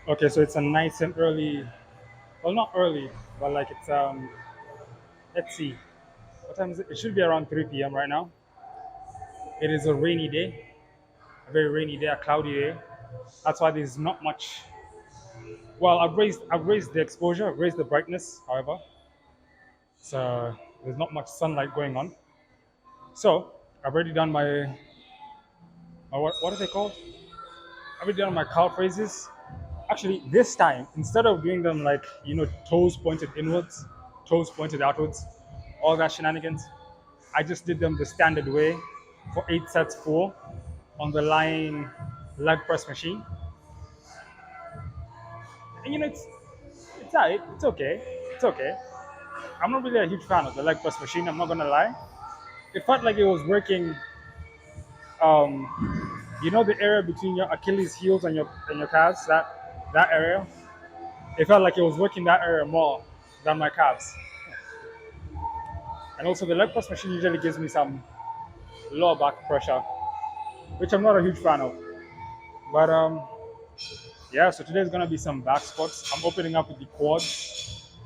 Okay, so it's a nice and early. Well, not early, but like it's let's see. What time is it? It should be around 3 p.m. right now. It is a rainy day, a very rainy day, a cloudy day. That's why there's not much. Well, I've raised the exposure, I've raised the brightness, however. So there's not much sunlight going on. So I've already done my what are they called? I've already done my calf raises. Actually, this time, instead of doing them like, toes pointed inwards, toes pointed outwards, all that shenanigans, I just did them the standard way for 8 sets, four on the lying leg press machine. And it's okay. It's okay. I'm not really a huge fan of the leg press machine, I'm not gonna lie. It felt like it was working, the area between your Achilles heels and your calves, that area. It felt like it was working that area more than my calves. And also, the leg press machine usually gives me some lower back pressure, which I'm not a huge fan of. But yeah, so today's gonna be some back squats. I'm opening up with the quads.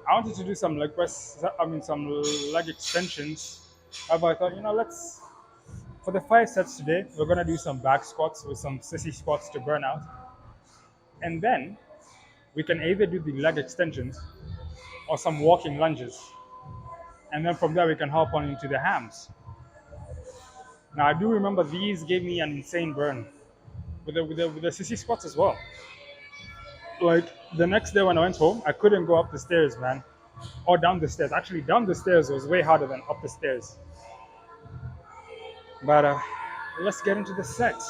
I wanted to do some leg press, I mean, some leg extensions. But I thought, let's, for the 5 sets today, we're gonna do some back squats with some sissy squats to burn out. And then we can either do the leg extensions or some walking lunges. And then from there, we can hop on into the hams. Now, I do remember these gave me an insane burn with the sissy squats as well. Like the next day when I went home, I couldn't go up the stairs, man, or down the stairs. Actually, down the stairs was way harder than up the stairs. But let's get into the set.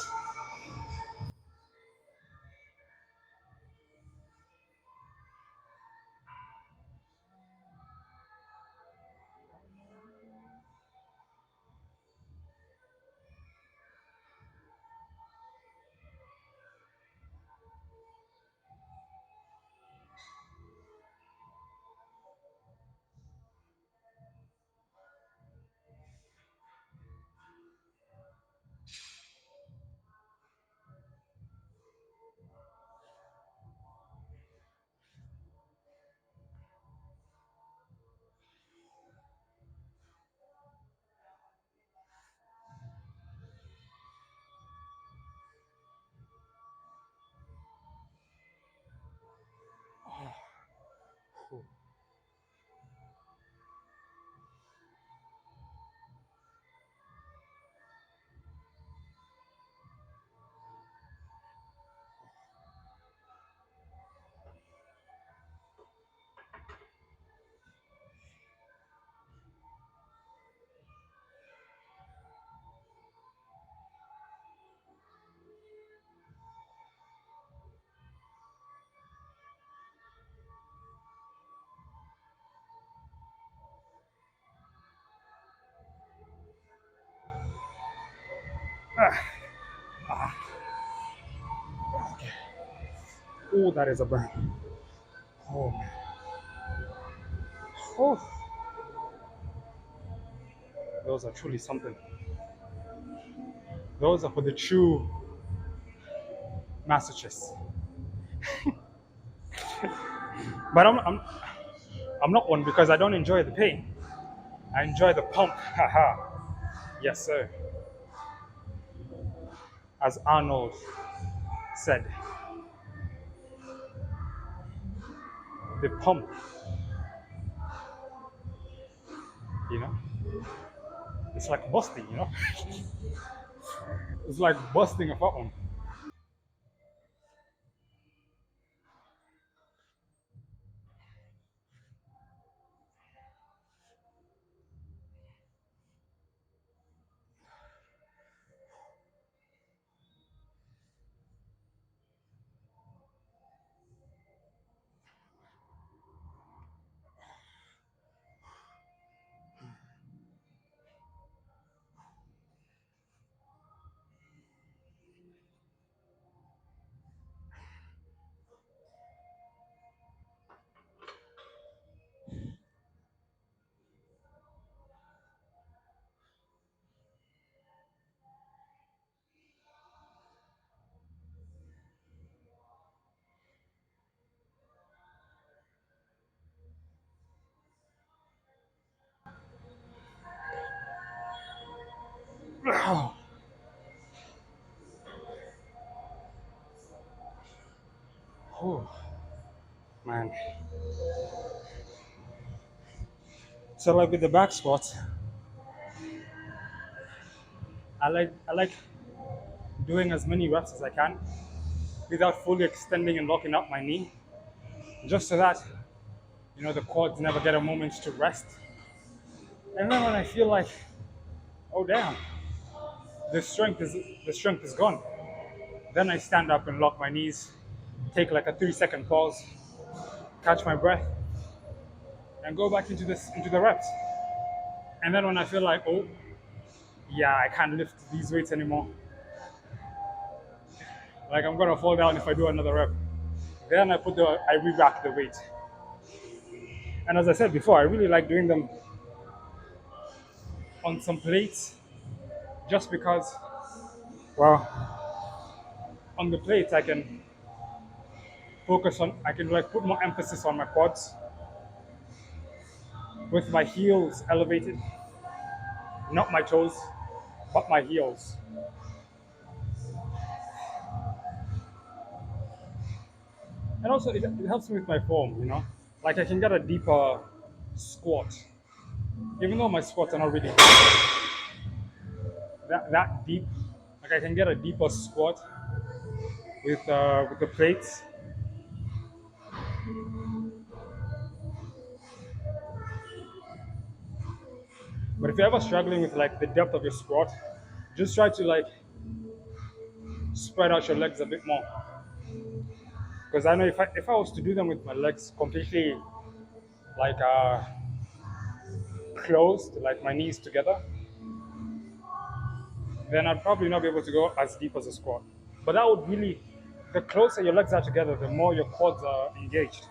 Oh, that is a burn. Oh man. Oh, those are truly something. Those are for the true masochists. But I'm not one because I don't enjoy the pain. I enjoy the pump. Haha. Yes, sir. As Arnold said, the pump. You know, it's like busting. It's like busting a fat one. Oh, man. So like with the back squats, I like doing as many reps as I can without fully extending and locking up my knee, just so that the quads never get a moment to rest. And then when I feel like, oh damn, the strength is gone, then I stand up and lock my knees, take like a 3 second pause, catch my breath, and go back into the reps. And then when I feel like, oh yeah, I can't lift these weights anymore, like I'm gonna fall down if I do another rep, then I re-rack the weight. And as I said before, I really like doing them on some plates, just because, well, on the plates I can like put more emphasis on my quads with my heels elevated, not my toes, but my heels. And also it helps me with my form. Like I can get a deeper squat, even though my squats are not really that deep. Like I can get a deeper squat with the plates. But if you're ever struggling with like the depth of your squat, just try to like spread out your legs a bit more. Because I know if I was to do them with my legs completely like closed, like my knees together, then I'd probably not be able to go as deep as a squat. But that would really, the closer your legs are together, the more your quads are engaged.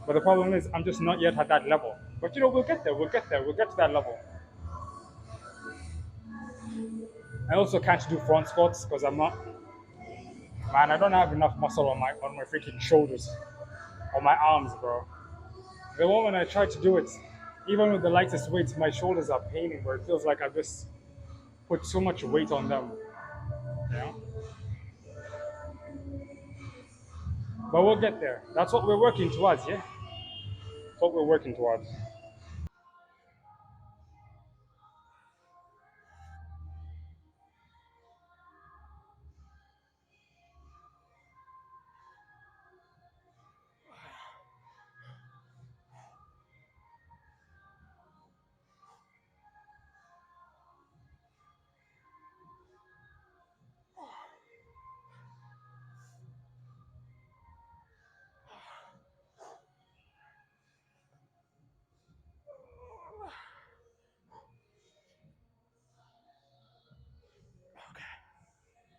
But the problem is, I'm just not yet at that level. But we'll get there. We'll get there. We'll get to that level. I also can't do front squats because I'm not. Man, I don't have enough muscle on my freaking shoulders, or my arms, bro. The moment I try to do it, even with the lightest weights, my shoulders are paining, where it feels like I've just put so much weight on them. You know? But we'll get there. That's what we're working towards, yeah? That's what we're working towards.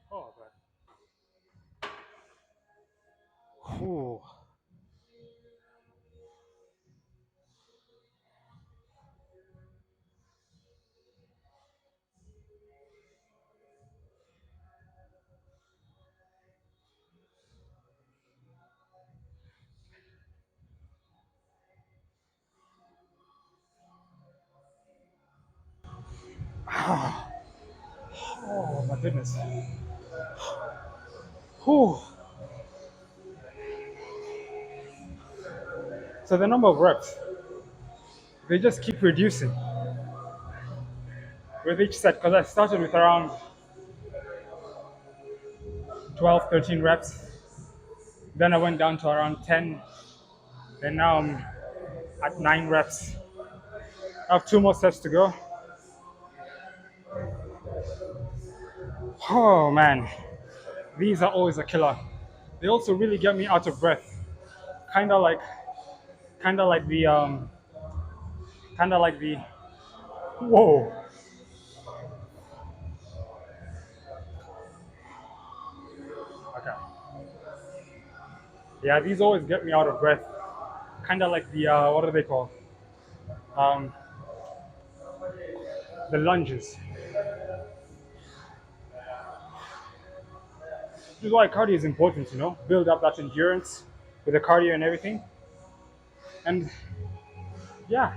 Oh, but. Whew. Oh, my goodness. Whew. So the number of reps, they just keep reducing with each set because I started with around 12, 13 reps. Then I went down to around 10. And now I'm at 9 reps. I have 2 more sets to go. Oh man, these are always a killer. They also really get me out of breath. Kind of like, kind of like the, kind of like the. Whoa. Okay. Yeah, these always get me out of breath. Kind of like the what are they called? Um, the lunges. This is why cardio is important. Build up that endurance with the cardio and everything. And yeah,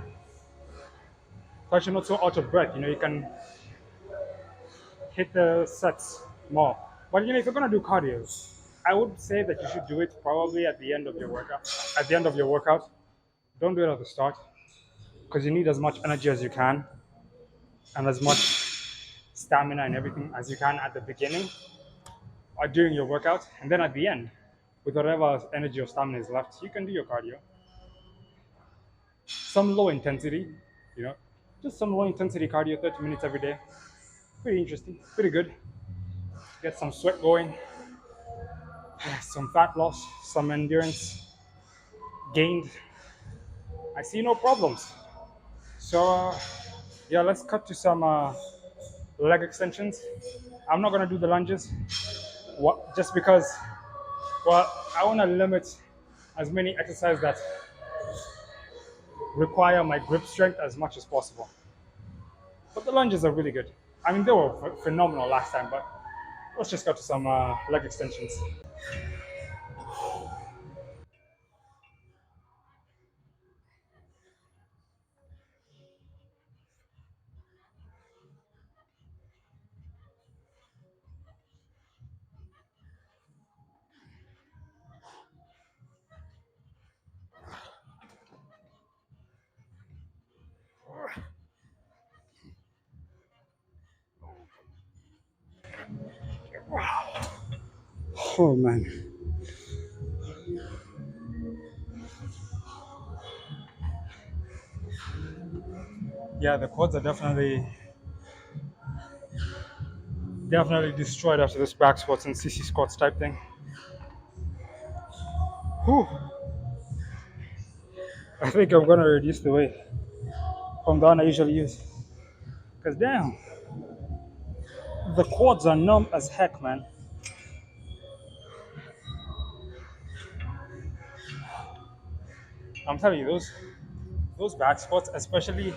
so you're not so out of breath. You can hit the sets more. But you know, if you're gonna do cardio, I would say that you should do it probably at the end of your workout. At the end of your workout, don't do it at the start because you need as much energy as you can and as much stamina and everything as you can at the beginning or during your workout, and then at the end, with whatever energy or stamina is left, you can do your cardio. Some low intensity, you know, just some low intensity cardio, 30 minutes every day. Pretty interesting, pretty good. Get some sweat going, some fat loss, some endurance gained. I see no problems. So, yeah, let's cut to some leg extensions. I'm not gonna do the lunges, just because, well, I wanna limit as many exercises that require my grip strength as much as possible. But the lunges are really good. I mean, they were phenomenal last time, but let's just go to some leg extensions. Oh man. Yeah, the quads are definitely destroyed after this back squats and sissy squats type thing. Whew. I think I'm gonna reduce the weight from the one I usually use. Cause damn, the quads are numb as heck, man. I'm telling you, those back squats, especially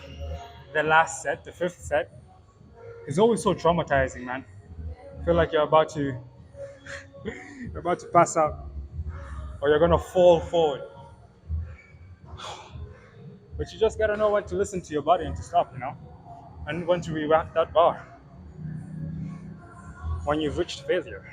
the last set, the fifth set, is always so traumatizing, man. I feel like you're about to pass out, or you're gonna fall forward. But you just gotta know when to listen to your body and to stop, you know, and when to re-rack that bar when you've reached failure.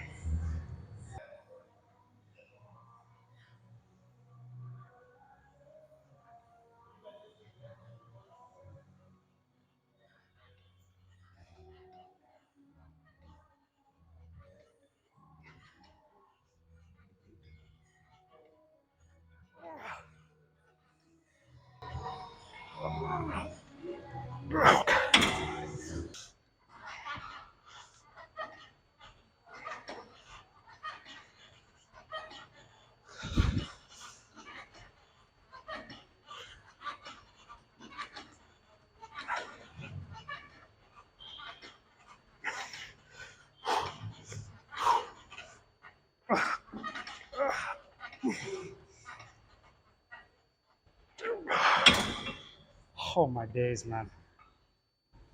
Oh my days, man.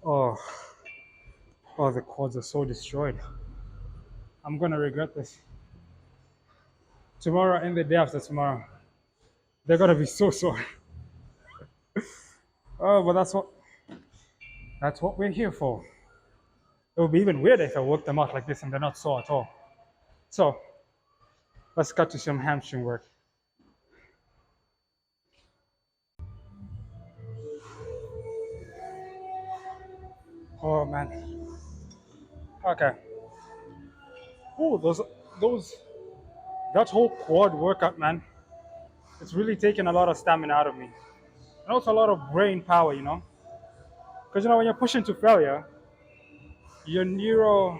Oh, oh, the quads are so destroyed. I'm gonna regret this tomorrow and the day after tomorrow. They're gonna be so sore. Oh, but that's what we're here for. It would be even weirder if I work them out like this and they're not sore at all. So let's cut to some hamstring work. Oh man. Okay. Oh, those that whole quad workout, man. It's really taken a lot of stamina out of me, and also a lot of brain power, you know. Because you know when you're pushing to failure, your neuro,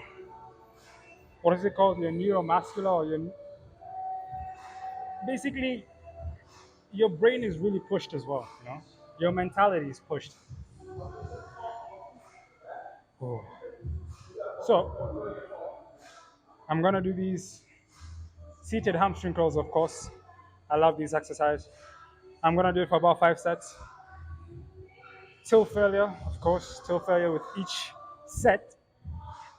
what is it called? Your neuromuscular, or your basically your brain is really pushed as well. You know, your mentality is pushed. Oh. So I'm gonna do these seated hamstring curls, of course. I love these exercises. I'm gonna do it for about 5 sets. Till failure, of course, till failure with each set.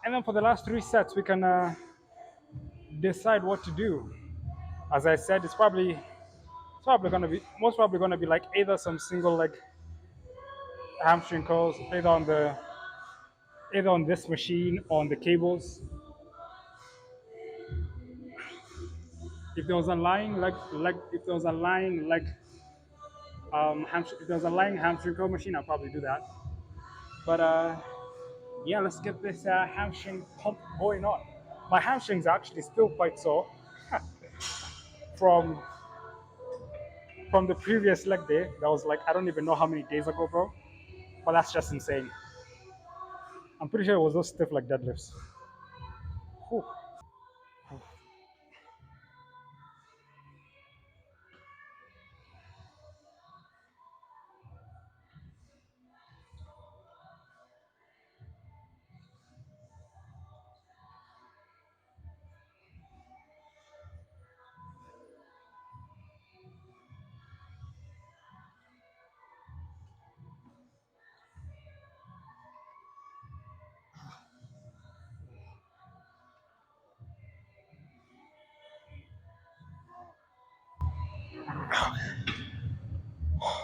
And then for the last 3 sets, we can decide what to do. As I said, it's probably gonna be most probably gonna be like either some single leg hamstring curls, either on the either on this machine or on the cables. If there was a lying if there was a lying if there was a lying hamstring curl machine, I'd probably do that. But yeah, let's get this hamstring pump going on. My hamstrings are actually still quite sore from the previous leg day. That was like I don't even know how many days ago, bro. But that's just insane. I'm pretty sure it was those stiff like deadlifts. Whew.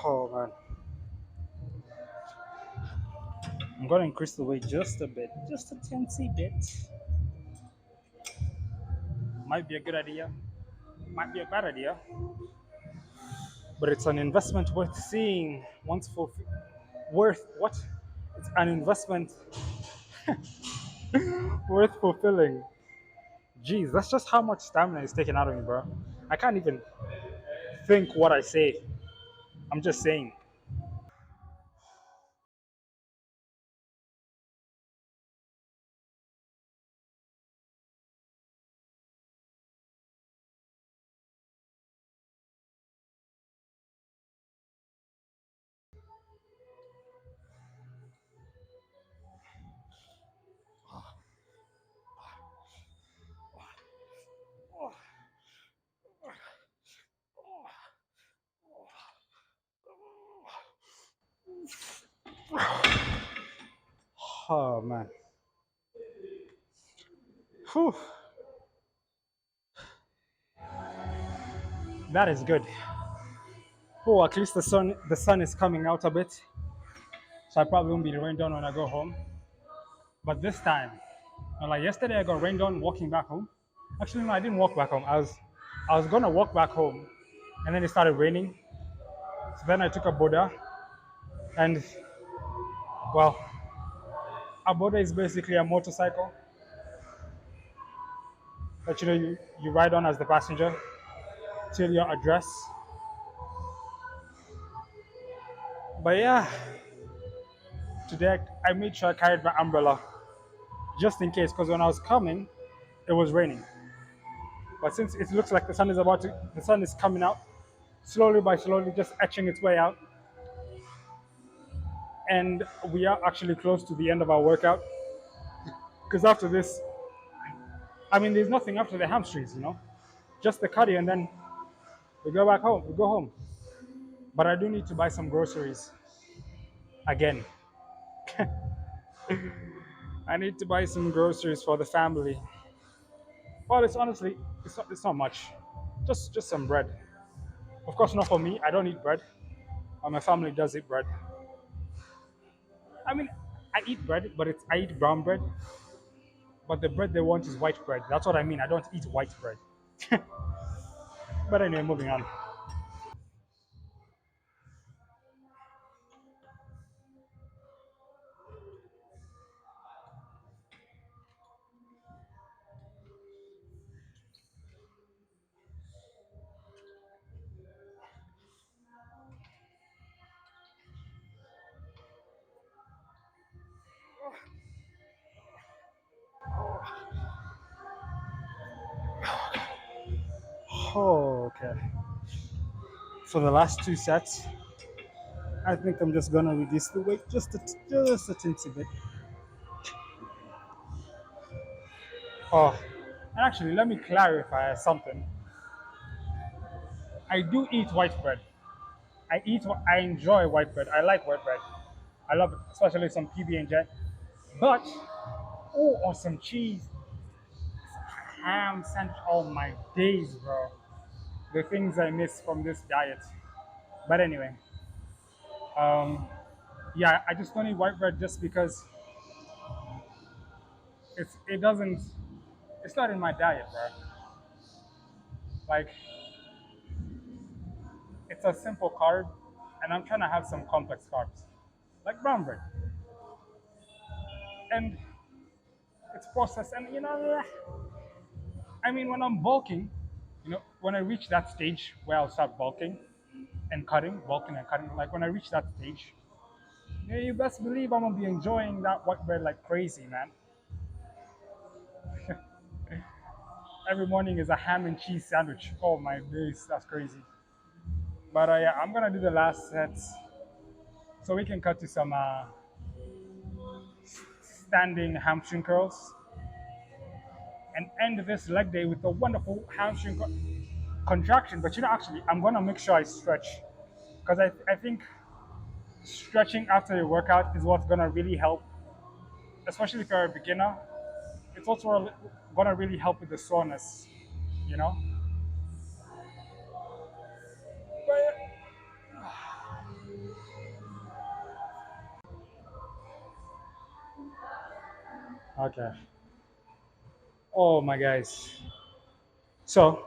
Oh man, I'm gonna increase the weight just a bit, just a teensy bit. Might be a good idea, might be a bad idea, but it's an investment worth seeing once for worth what? It's an investment worth fulfilling. Jeez, that's just how much stamina is taken out of me, bro. I can't even think what I say. I'm just saying. Oh man. Whew. That is good. Oh, at least the sun is coming out a bit, so I probably won't be rained on when I go home. But this time, like yesterday, I got rained on walking back home. Actually, no, I didn't walk back home. I was gonna walk back home, and then it started raining. So then I took a boda, and well, a boda is basically a motorcycle that you ride on as the passenger till your address. But yeah, today I made sure I carried my umbrella just in case, because when I was coming, it was raining. But since it looks like the sun is coming out slowly by slowly, just etching its way out, and we are actually close to the end of our workout. Because after this, I mean, there's nothing after the hamstrings, just the cardio, and then we go back home. We go home. But I do need to buy some groceries again. I need to buy some groceries for the family. Well, it's honestly, it's not much. Just some bread. Of course, not for me. I don't eat bread. But my family does eat bread. I mean, I eat bread, but I eat brown bread. But the bread they want is white bread. That's what I mean. I don't eat white bread. But anyway, moving on. Oh, okay. For the last two sets, I think I'm just gonna reduce the weight just a teensy bit. Oh, and actually, let me clarify something. I do eat white bread. I enjoy white bread. I like white bread. I love it, especially some PB and J. But oh, or some cheese, ham sandwich. Oh my days, bro. The things I miss from this diet. But anyway, um, yeah, I just don't eat white bread just because it doesn't, it's not in my diet, bro. Like, it's a simple carb, and I'm trying to have some complex carbs, like brown bread, and it's processed. And I mean, when I'm bulking, when I reach that stage where I'll start bulking and cutting, like when I reach that stage, you best believe I'm gonna be enjoying that white bread like crazy, man. Every morning is a ham and cheese sandwich. Oh my days, that's crazy. But yeah, I'm gonna do the last sets so we can cut to some standing hamstring curls and end this leg day with a wonderful contraction. But actually, I'm gonna make sure I stretch because I think stretching after your workout is what's gonna really help, especially if you're a beginner. It's also gonna really help with the soreness, you know. But okay. Oh my guys. So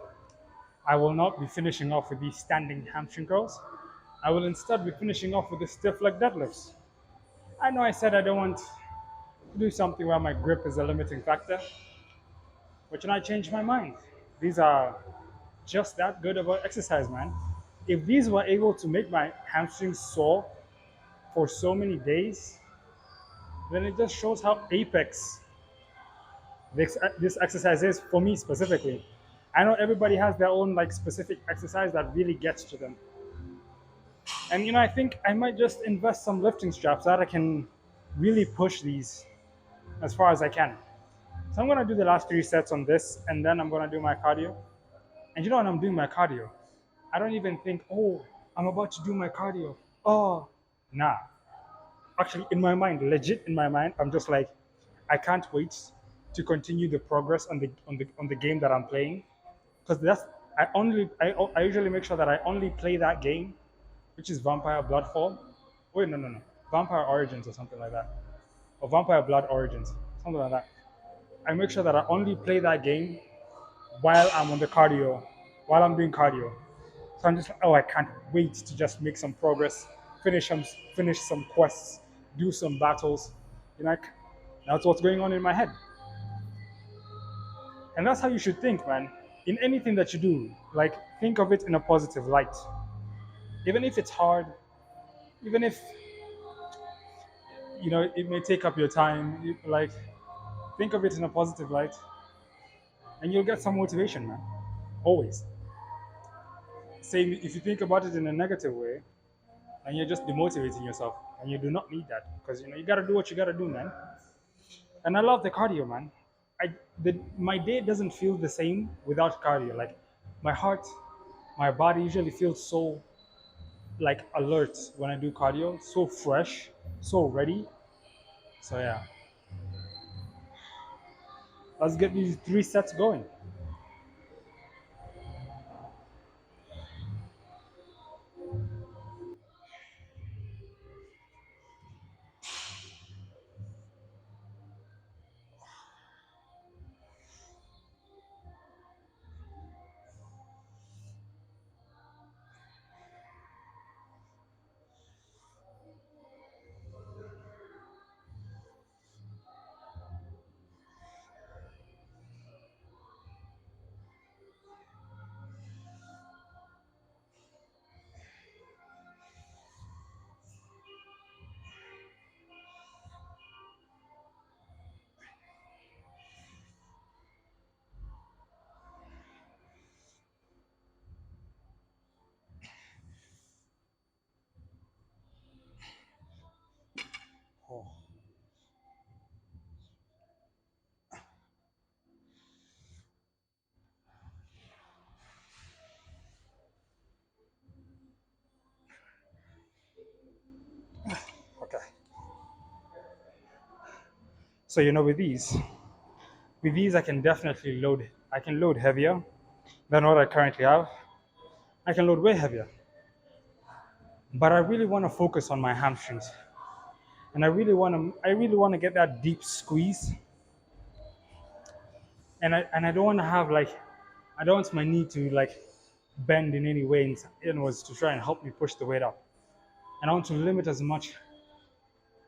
I will not be finishing off with these standing hamstring curls. I will instead be finishing off with the stiff leg deadlifts. I know I said I don't want to do something where my grip is a limiting factor, but I changed my mind. These are just that good of an exercise, man. If these were able to make my hamstrings sore for so many days, then it just shows how apex this exercise is for me specifically. I know everybody has their own like specific exercise that really gets to them. And I think I might just invest some lifting straps so that I can really push these as far as I can. So I'm gonna do the last 3 sets on this, and then I'm gonna do my cardio. And when I'm doing my cardio, I don't even think, oh, I'm about to do my cardio. Oh, nah. Actually, in my mind, legit in my mind, I'm just like, I can't wait to continue the progress on the game that I'm playing, because I usually make sure that I only play that game, which is Vampire Bloodfall. Wait, no, Vampire Origins or something like that, or Vampire Blood Origins, something like that. I make sure that I only play that game while I'm on the cardio, while I'm doing cardio. So I'm just like, oh, I can't wait to just make some progress, finish some quests, do some battles. Like, that's what's going on in my head. And that's how you should think, man. In anything that you do, like, think of it in a positive light. Even if it's hard, even if it may take up your time, like, think of it in a positive light, and you'll get some motivation, man. Always. Same if you think about it in a negative way, and you're just demotivating yourself, and you do not need that, because you gotta do what you gotta do, man. And I love the cardio, man. My day doesn't feel the same without cardio. Like, my heart, my body usually feels so like alert when I do cardio, so fresh, so ready. So yeah, let's get these 3 sets going. Oh, okay. So with these I can definitely load. I can load heavier than what I currently have. I can load way heavier, but I really want to focus on my hamstrings, and I really want to get that deep squeeze And I don't want to have like, I don't want my knee to like bend in any way inwards to try and help me push the weight up. And I want to limit as much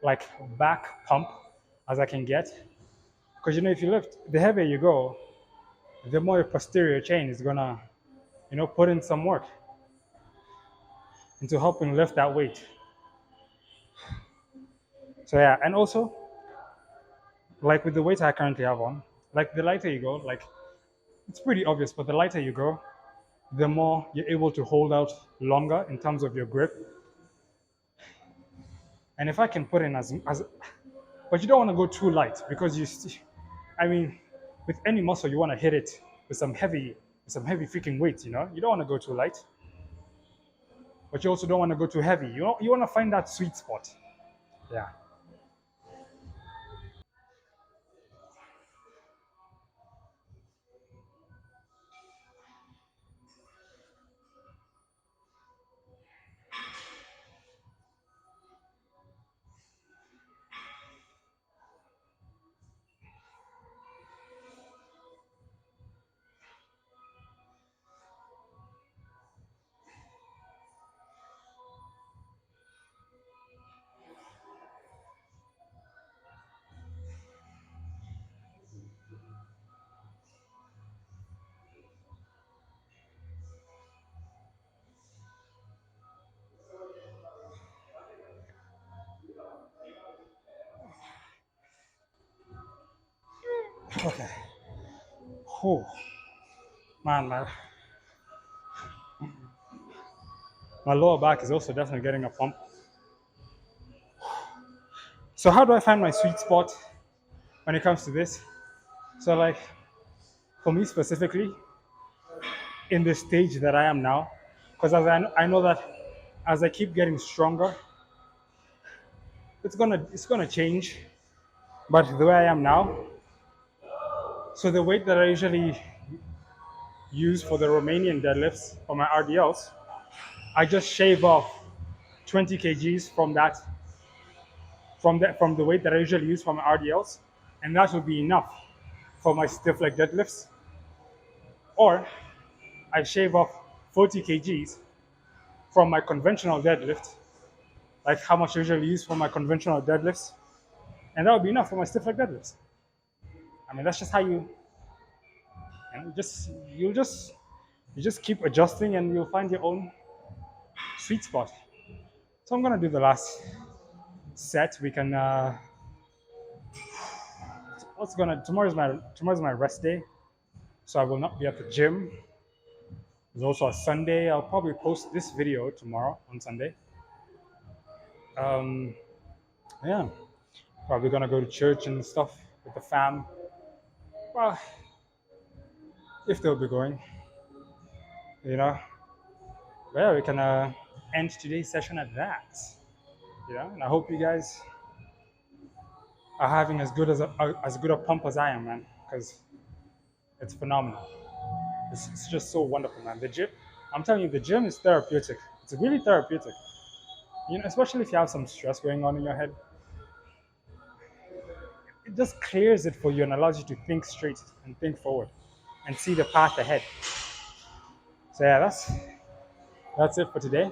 like back pump as I can get. Because if you lift, the heavier you go, the more your posterior chain is gonna, put in some work into helping lift that weight. So yeah, and also like with the weight I currently have on, like the lighter you go, like it's pretty obvious, but the lighter you go, the more you're able to hold out longer in terms of your grip. And if I can put in as but you don't want to go too light because I mean, with any muscle you want to hit it with some heavy freaking weight. You don't want to go too light, but you also don't want to go too heavy. You want to find that sweet spot. Yeah. Okay. Oh man, my lower back is also definitely getting a pump. So how do I find my sweet spot when it comes to this? So like for me specifically, in the stage that I am now, because as I know that as I keep getting stronger, it's gonna change. But the way I am now, so the weight that I usually use for the Romanian deadlifts for my RDLs, I just shave off 20 kgs from the weight that I usually use for my RDLs, and that will be enough for my stiff leg deadlifts. Or I shave off 40 kgs from my conventional deadlift, like how much I usually use for my conventional deadlifts, and that would be enough for my stiff leg deadlifts. I mean, that's just how you just keep adjusting, and you'll find your own sweet spot. So I'm gonna do the last set. We can. Tomorrow's my rest day, so I will not be at the gym. There's also a Sunday. I'll probably post this video tomorrow on Sunday. Um, yeah, probably gonna go to church and stuff with the fam. Well, if they'll be going, you know. But yeah, we can end today's session at that. And I hope you guys are having as good a pump as I am, man, because it's phenomenal. It's just so wonderful, man. The gym, I'm telling you, the gym is therapeutic. It's really therapeutic. Especially if you have some stress going on in your head, it just clears it for you and allows you to think straight and think forward and see the path ahead. So yeah, that's it for today.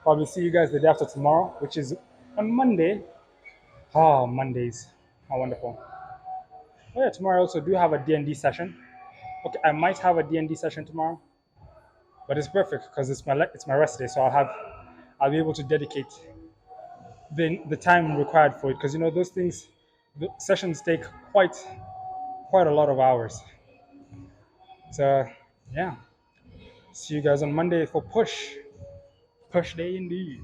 Probably see you guys the day after tomorrow, which is on Monday. Oh, Mondays, how wonderful. Oh yeah, tomorrow I also do have a D&D session. Okay, I might have a D&D session tomorrow, but it's perfect because it's my rest day, so I'll be able to dedicate the time required for it, because the sessions take quite a lot of hours. So yeah, see you guys on Monday for push day indeed.